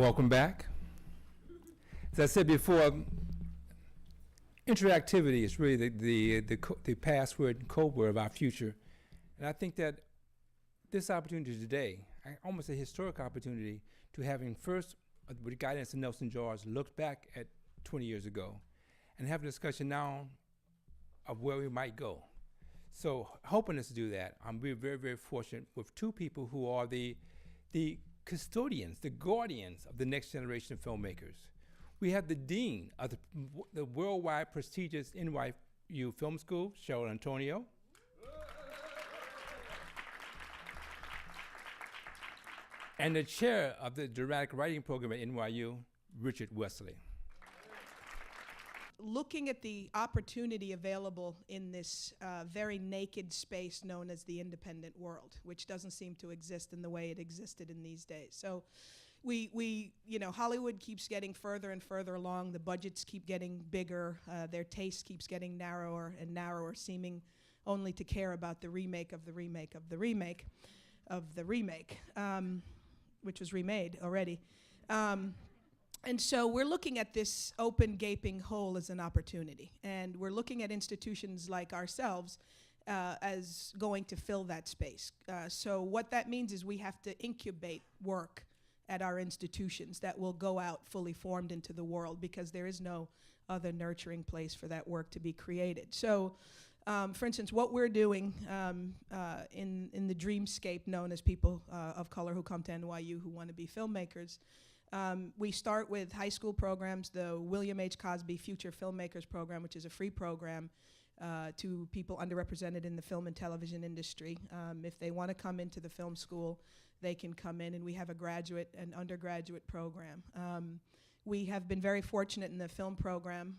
Welcome back. As I said before, interactivity is really the password and code word of our future. And I think that this opportunity today, almost a historic opportunity to having first, with guidance of Nelson George, looked back at 20 years ago and have a discussion now of where we might go. So hoping us to do that, I'm very, very fortunate with two people who are the custodians, the guardians of the next generation of filmmakers. We have the dean of the worldwide prestigious NYU Film School, Cheryl Antonio. And the chair of the dramatic writing program at NYU, Richard Wesley. Looking at the opportunity available in this very naked space known as the independent world, which doesn't seem to exist in the way it existed in these days. So Hollywood keeps getting further and further along. The budgets keep getting bigger. Their taste keeps getting narrower and narrower, seeming only to care about the remake of the remake of the remake of the remake, which was remade already. And so we're looking at this open, gaping hole as an opportunity. And we're looking at institutions like ourselves as going to fill that space. So what that means is we have to incubate work at our institutions that will go out fully formed into the world, because there is no other nurturing place for that work to be created. So, for instance, what we're doing in the dreamscape known as people of color who come to NYU who want to be filmmakers, we start with high school programs, the William H. Cosby Future Filmmakers Program, which is a free program to people underrepresented in the film and television industry. If they want to come into the film school, they can come in, and we have a graduate and undergraduate program. We have been very fortunate in the film program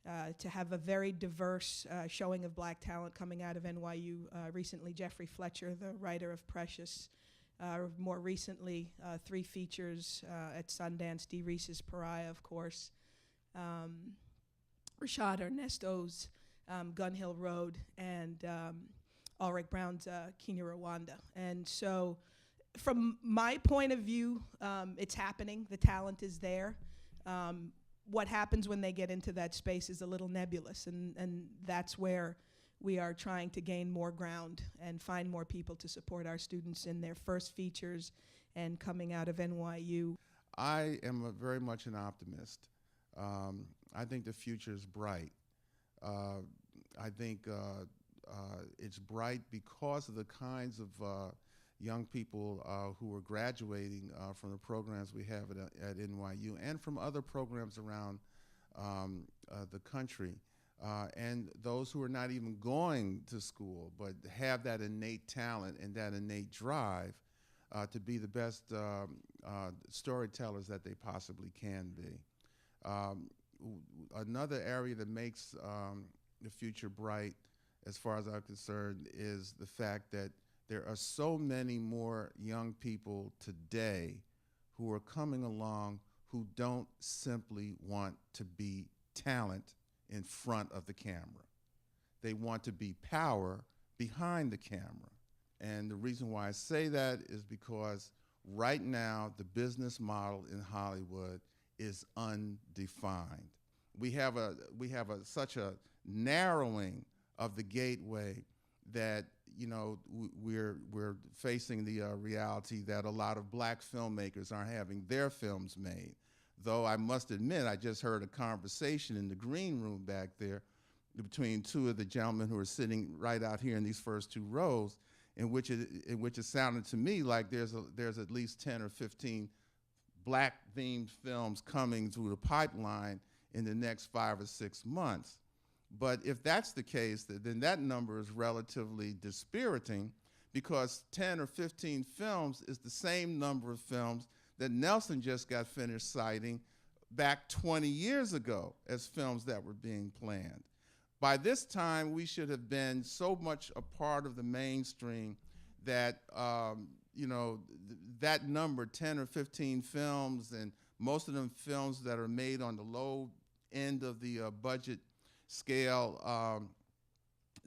to have a very diverse showing of black talent coming out of NYU. Recently, Jeffrey Fletcher, the writer of Precious. More recently, 3 features at Sundance, Dee Reese's Pariah, of course, Rashad Ernesto's Gun Hill Road, and Ulrich Brown's Kenya Rwanda. And so from my point of view, it's happening. The talent is there. What happens when they get into that space is a little nebulous, and that's where we are trying to gain more ground and find more people to support our students in their first features and coming out of NYU. I am very much an optimist. I think the future is bright. I think it's bright because of the kinds of young people who are graduating from the programs we have at NYU and from other programs around the country. And those who are not even going to school but have that innate talent and that innate drive to be the best storytellers that they possibly can be. Another area that makes the future bright, as far as I'm concerned, is the fact that there are so many more young people today who are coming along who don't simply want to be talent in front of the camera. They want to be power behind the camera. And the reason why I say that is because right now the business model in Hollywood is undefined. We have such a narrowing of the gateway that we're facing the reality that a lot of black filmmakers aren't having their films made. Though I must admit, I just heard a conversation in the green room back there between 2 of the gentlemen who are sitting right out here in these first 2 rows, in which it sounded to me like there's at least 10 or 15 black-themed films coming through the pipeline in the next 5 or 6 months. But if that's the case, then that number is relatively dispiriting, because 10 or 15 films is the same number of films that Nelson just got finished citing back 20 years ago as films that were being planned. By this time, we should have been so much a part of the mainstream that that number, 10 or 15 films, and most of them films that are made on the low end of the budget scale,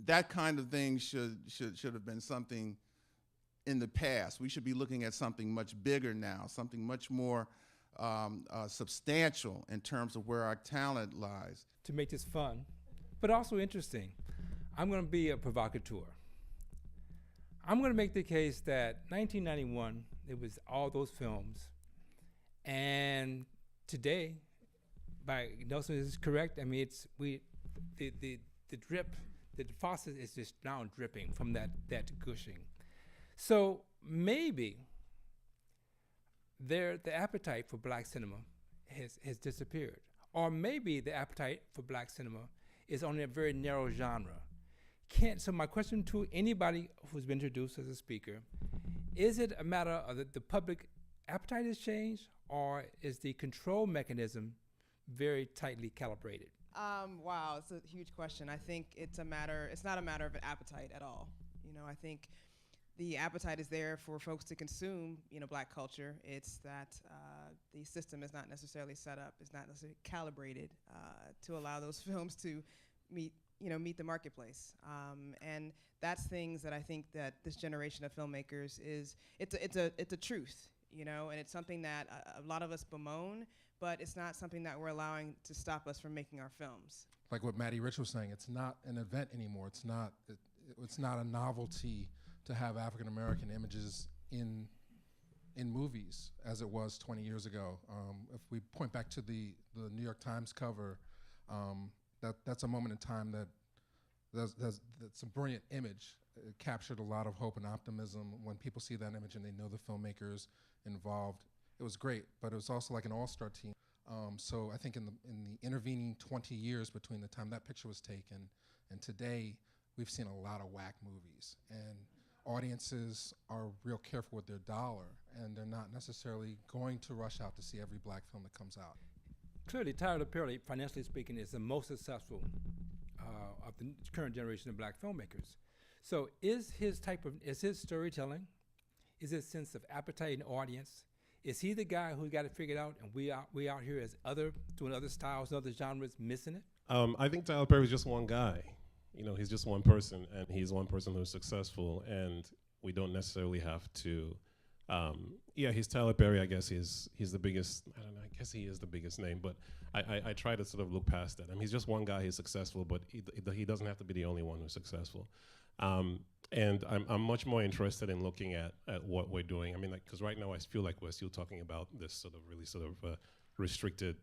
that kind of thing should have been something in the past. We should be looking at something much bigger now, something much more substantial in terms of where our talent lies. To make this fun, but also interesting, I'm going to be a provocateur. I'm going to make the case that 1991, it was all those films, and today, by Nelson is correct. I mean, the drip, the faucet is just now dripping from that gushing. So maybe the appetite for black cinema has disappeared, or maybe the appetite for black cinema is only a very narrow genre. So my question to anybody who's been introduced as a speaker, is it a matter of the public appetite has changed, or is the control mechanism very tightly calibrated? Wow, it's a huge question. I think it's not a matter of an appetite at all. You know, I think the appetite is there for folks to consume, black culture. It's that the system is not necessarily set up, is not necessarily calibrated to allow those films to meet the marketplace. And that's things that I think that this generation of filmmakers it's a truth, and it's something that a lot of us bemoan, but it's not something that we're allowing to stop us from making our films. Like what Matty Rich was saying, it's not an event anymore. It's not a novelty to have African American images in movies as it was 20 years ago. If we point back to the New York Times cover, that's a moment in time that's a brilliant image. It captured a lot of hope and optimism. When people see that image and they know the filmmakers involved, it was great, but it was also like an all-star team. So I think in the intervening 20 years between the time that picture was taken and today, we've seen a lot of whack movies. And audiences are real careful with their dollar, and they're not necessarily going to rush out to see every black film that comes out. Clearly, Tyler Perry, financially speaking, is the most successful of the current generation of black filmmakers. So is his storytelling, is his sense of appetite and audience, is he the guy who got it figured out, and we out here as doing other styles, other genres, missing it? I think Tyler Perry is just one guy. He's just one person, and he's one person who's successful, and we don't necessarily have to. He's Tyler Perry. I guess he's the biggest. I don't know. I guess he is the biggest name, but I try to sort of look past that. I mean, he's just one guy. He's successful, but he doesn't have to be the only one who's successful. And I'm much more interested in looking at what we're doing. I mean, because right now I feel like we're still talking about this sort of really sort of restricted,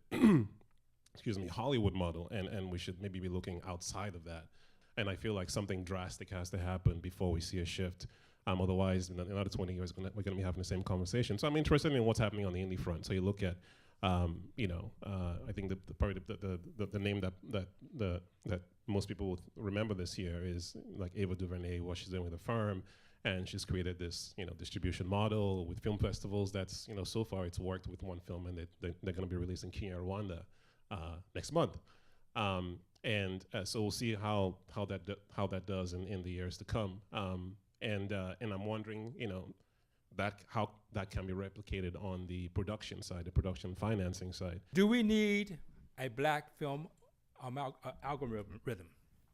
Hollywood model, and we should maybe be looking outside of that. And I feel like something drastic has to happen before we see a shift. Otherwise, in another 20 years, we're going to be having the same conversation. So I'm interested in what's happening on the indie front. So you look at, I think the name that most people would remember this year is like Ava Duvernay, what she's doing with the firm, and she's created this distribution model with film festivals. That's so far it's worked with one film, and they're going to be releasing Kenya, Rwanda next month. So we'll see how that does in the years to come. And I'm wondering, how that can be replicated on the production side, the production financing side. Do we need a black film algorithm?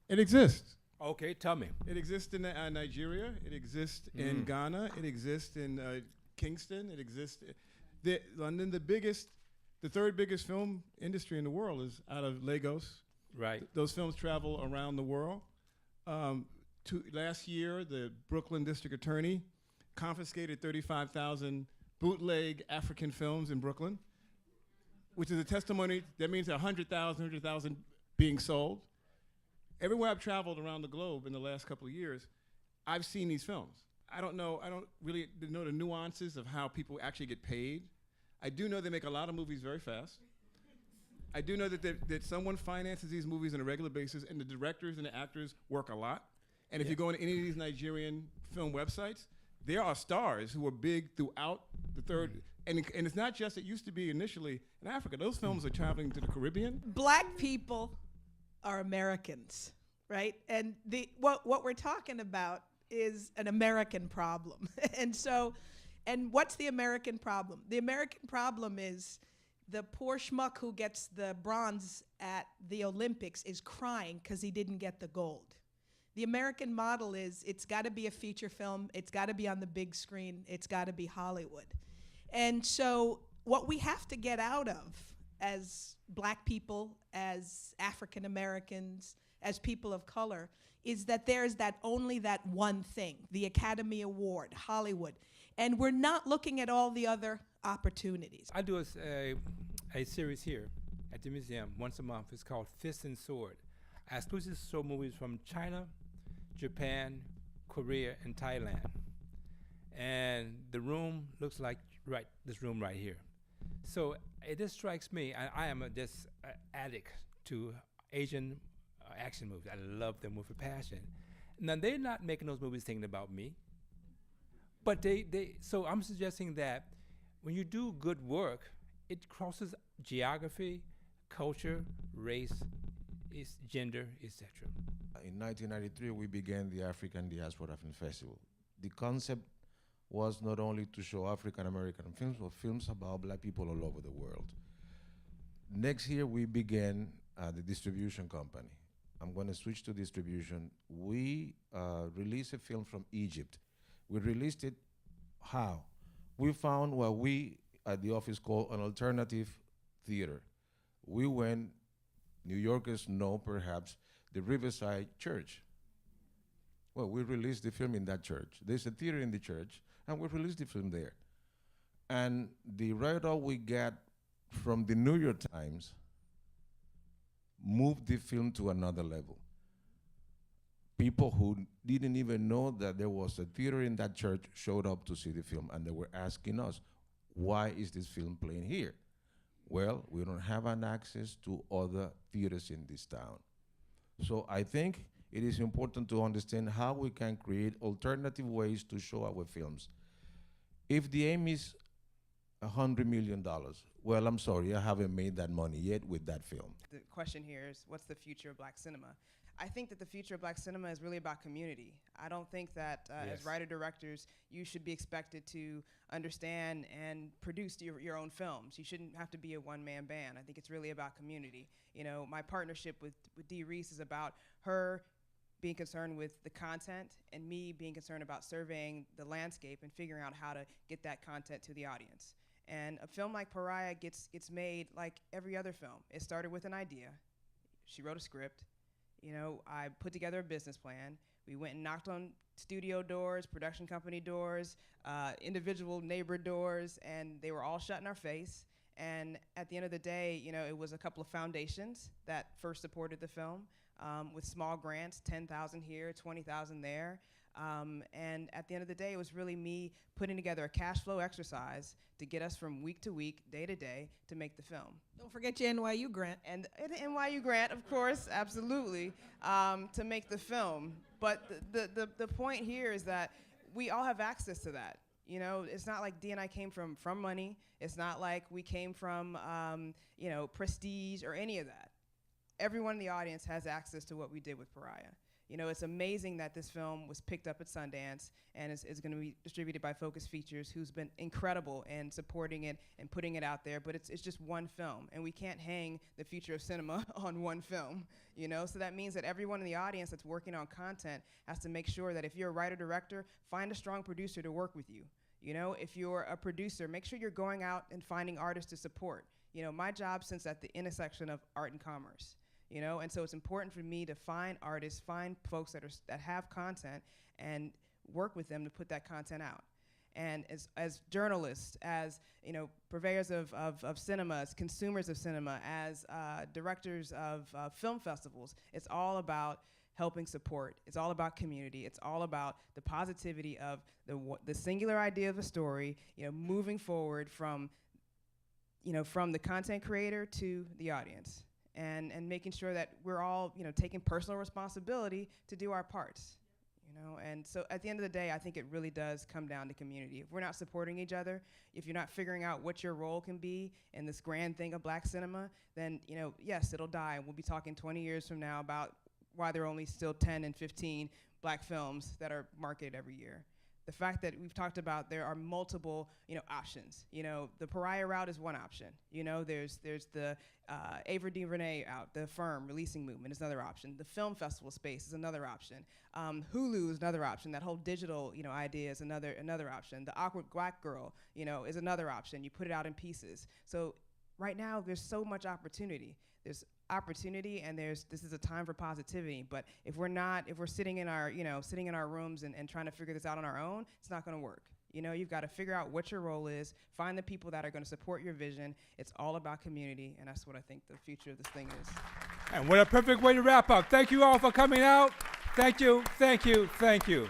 It exists. Okay, tell me. It exists in Nigeria. It exists in Ghana. It exists in Kingston. It exists London. The third biggest film industry in the world is out of Lagos. Right. Those films travel around the world. Last year, the Brooklyn District Attorney confiscated 35,000 bootleg African films in Brooklyn, which is a testimony. That means 100,000 being sold. Everywhere I've traveled around the globe in the last couple of years, I've seen these films. I don't really know the nuances of how people actually get paid. I do know they make a lot of movies very fast. I do know that someone finances these movies on a regular basis, and the directors and the actors work a lot. And if you go on any of these Nigerian film websites, there are stars who are big throughout the third. And it's not just, it used to be initially in Africa. Those films are traveling to the Caribbean. Black people are Americans, right? And what we're talking about is an American problem. And what's the American problem? The American problem is the poor schmuck who gets the bronze at the Olympics is crying because he didn't get the gold. The American model is it's got to be a feature film, it's got to be on the big screen, it's got to be Hollywood. And so what we have to get out of as black people, as African Americans, as people of color, is that there's only that one thing, the Academy Award, Hollywood. And we're not looking at all the other opportunities. I do a series here at the museum once a month. It's called Fist and Sword. I exclusively show movies from China, Japan, Korea, and Thailand. And the room looks like this room right here. So it just strikes me, I am just addict to Asian action movies. I love them with a passion. Now, they're not making those movies thinking about me. But so I'm suggesting that when you do good work, it crosses geography, culture, race, gender, etc. In 1993, we began the African Diaspora Film Festival. The concept was not only to show African American films, but films about black people all over the world. Next year, we began the distribution company. I'm going to switch to distribution. We released a film from Egypt. We released it, how? We found what we at the office call an alternative theater. We went, New Yorkers know perhaps, the Riverside Church. Well, we released the film in that church. There's a theater in the church, and we released the film there. And the write-up we got from the New York Times moved the film to another level. People who didn't even know that there was a theater in that church showed up to see the film, and they were asking us, why is this film playing here? Well, we don't have an access to other theaters in this town. So I think it is important to understand how we can create alternative ways to show our films. If the aim is $100 million, well, I'm sorry, I haven't made that money yet with that film. The question here is, what's the future of black cinema? I think that the future of black cinema is really about community. I don't think that as writer-directors, you should be expected to understand and produce your own films. You shouldn't have to be a one-man band. I think it's really about community. You know, my partnership with Dee Reese is about her being concerned with the content and me being concerned about surveying the landscape and figuring out how to get that content to the audience. And a film like Pariah gets made like every other film. It started with an idea. She wrote a script. You know, I put together a business plan. We went and knocked on studio doors, production company doors, individual neighbor doors, and they were all shut in our face. And at the end of the day, you know, it was a couple of foundations that first supported the film with small grants, 10,000 here, 20,000 there. And at the end of the day, it was really me putting together a cash flow exercise to get us from week to week, day to day, to make the film. Don't forget your NYU grant. And the NYU grant, of course, absolutely, to make the film. But the point here is that we all have access to that. You know, it's not like Dee and I came from money. It's not like we came from, you know, prestige or any of that. Everyone in the audience has access to what we did with Pariah. You know, it's amazing that this film was picked up at Sundance and is going to be distributed by Focus Features, who's been incredible in supporting it and putting it out there. But it's just one film, and we can't hang the future of cinema on one film. You know, so that means that everyone in the audience that's working on content has to make sure that if you're a writer-director, find a strong producer to work with you. You know, if you're a producer, make sure you're going out and finding artists to support. You know, my job sits at the intersection of art and commerce. You know, and so it's important for me to find artists, find folks that have content, and work with them to put that content out. And as journalists, as you know, purveyors of cinema, as consumers of cinema, as directors of film festivals, it's all about helping support. It's all about community. It's all about the positivity of the singular idea of a story. You know, moving forward from the content creator to the audience. And making sure that we're all, you know, taking personal responsibility to do our parts, you know. And so at the end of the day, I think it really does come down to community. If we're not supporting each other, if you're not figuring out what your role can be in this grand thing of black cinema, then, you know, yes, it'll die. And we'll be talking 20 years from now about why there are only still 10 and 15 black films that are marketed every year. The fact that we've talked about there are multiple, options. The Pariah route is one option. There's the Ava Duvernay out, the Firm releasing movement is another option. The film festival space is another option. Hulu is another option. That whole digital, idea is another option. The Awkward Black Girl, is another option. You put it out in pieces. So right now there's so much opportunity. There's opportunity, and this is a time for positivity. But if we're sitting in our rooms and trying to figure this out on our own, it's not going to work. You've got to figure out what your role is, find the people that are going to support your vision. It's all about community, and that's what I think the future of this thing is. And what a perfect way to wrap up. Thank you all for coming out. Thank you, thank you, thank you.